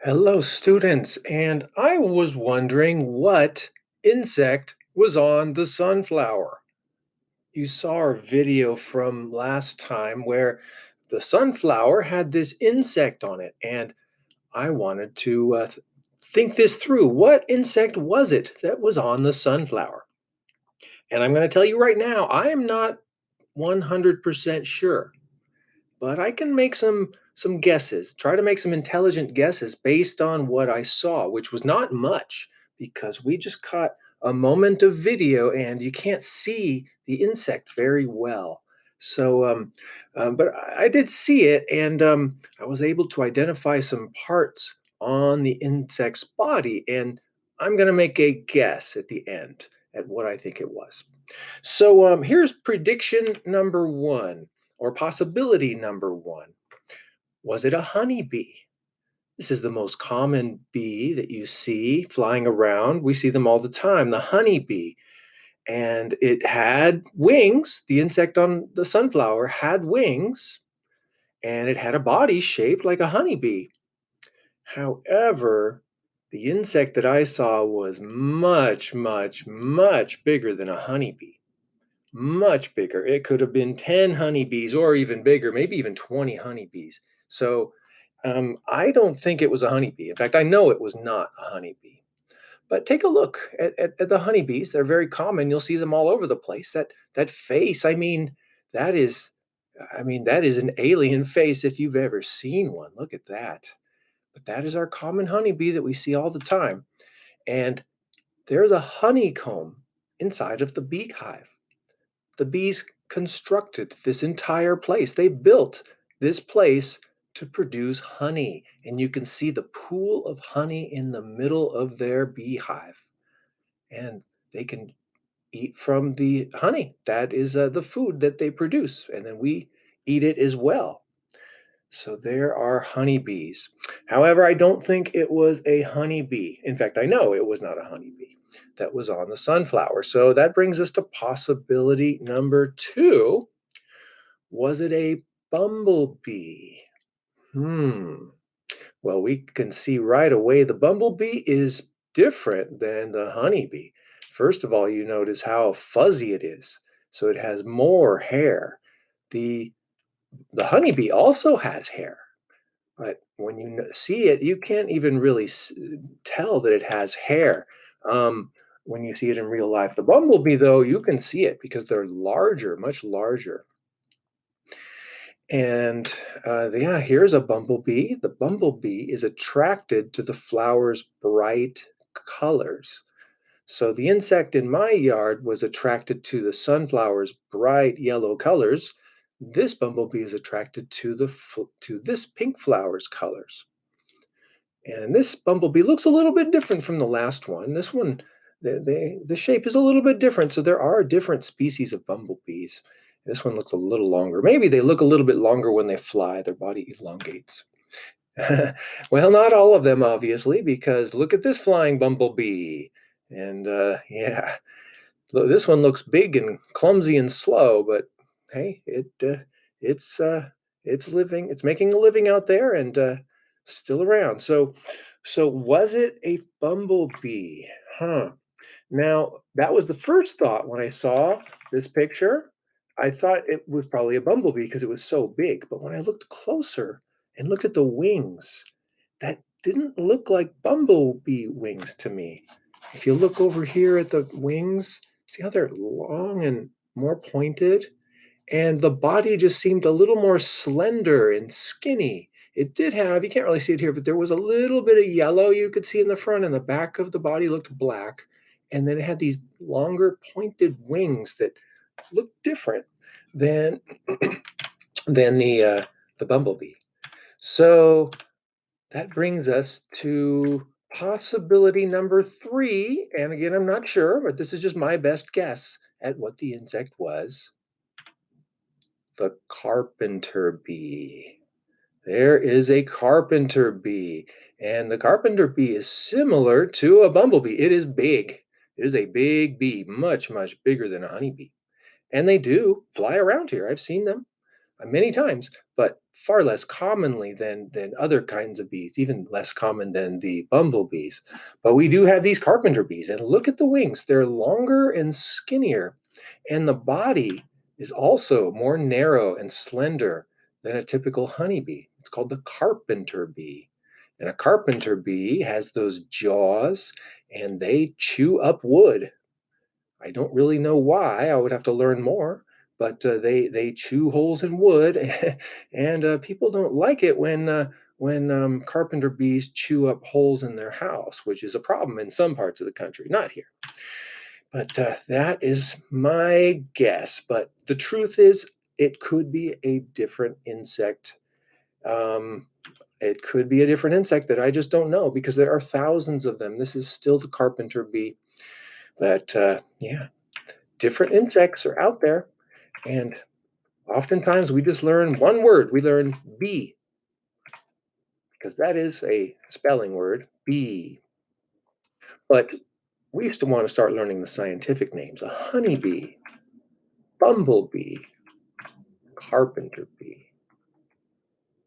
Hello, students, and I was wondering what insect was on the sunflower. You saw our video from last time where the sunflower had this insect on it, and I wanted to think this through. What insect was it that was on the sunflower? And I'm going to tell you right now, I am not 100% sure. But I can make some guesses, try to make some intelligent guesses based on what I saw, which was not much because we just caught a moment of video and you can't see the insect very well. But I did see it, and I was able to identify some parts on the insect's body, and I'm going to make a guess at the end at what I think it was. Here's prediction number one, or possibility number one. Was it a honeybee? This is the most common bee that you see flying around. We see them all the time, the honeybee. And it had wings. The insect on the sunflower had wings, and it had a body shaped like a honeybee. However, the insect that I saw was much, much, much bigger than a honeybee. Much bigger. It could have been 10 honeybees or even bigger, maybe even 20 honeybees. I don't think it was a honeybee. In fact, I know it was not a honeybee. But take a look at the honeybees. They're very common. You'll see them all over the place. That face, that is an alien face if you've ever seen one. Look at that. But that is our common honeybee that we see all the time. And there's a honeycomb inside of the beehive. The bees constructed this entire place. They built this place to produce honey. And you can see the pool of honey in the middle of their beehive. And they can eat from the honey. That is the food that they produce. And then we eat it as well. So there are honeybees. However, I don't think it was a honeybee. In fact, I know it was not a honeybee that was on the sunflower. So that brings us to possibility number two. Was it a bumblebee? Hmm. Well, we can see right away the bumblebee is different than the honeybee. First of all, you notice how fuzzy it is. So it has more hair. The the honeybee also has hair. But when you see it, you can't even really tell that it has hair when you see it in real life. The bumblebee, though, you can see it because they're larger, much larger. And yeah, here's a bumblebee. The bumblebee is attracted to the flower's bright colors. So the insect in my yard was attracted to the sunflower's bright yellow colors. This bumblebee is attracted to to this pink flower's colors. And this bumblebee looks a little bit different from the last one. This one, the shape is a little bit different. So there are different species of bumblebees. This one looks a little longer. Maybe they look a little bit longer when they fly. Their body elongates. Well, not all of them, obviously, because look at this flying bumblebee. And yeah, this one looks big and clumsy and slow, but hey, it's it's living, it's making a living out there and still around. So was it a bumblebee? Huh. Now that was the first thought when I saw this picture. I thought it was probably a bumblebee because it was so big. But when I looked closer and looked at the wings, that didn't look like bumblebee wings to me. If you look over here at the wings, see how they're long and more pointed? And the body just seemed a little more slender and skinny. It did have, you can't really see it here, but there was a little bit of yellow you could see in the front, and the back of the body looked black. And then it had these longer pointed wings that looked different than than the bumblebee. So that brings us to possibility number three. And again, I'm not sure, but this is just my best guess at what the insect was. The carpenter bee. There is a carpenter bee. And the carpenter bee is similar to a bumblebee. It is big. It is a big bee, much, much bigger than a honeybee. And they do fly around here. I've seen them. many times, but far less commonly than other kinds of bees, even less common than the bumblebees. But we do have these carpenter bees, and look at the wings. They're longer and skinnier, and the body is also more narrow and slender than a typical honeybee. It's called the carpenter bee. And a carpenter bee has those jaws and they chew up wood. I don't really know why. I would have to learn more, but they chew holes in wood, and people don't like it when carpenter bees chew up holes in their house, which is a problem in some parts of the country, not here. But that is my guess. But the truth is, it could be a different insect. Um, it could be a different insect that I just don't know because there are thousands of them. This is still the carpenter bee, but yeah, different insects are out there, and oftentimes we just learn one word. We learn bee because that is a spelling word, bee. But we used to want to start learning the scientific names: a honeybee, bumblebee, carpenter bee.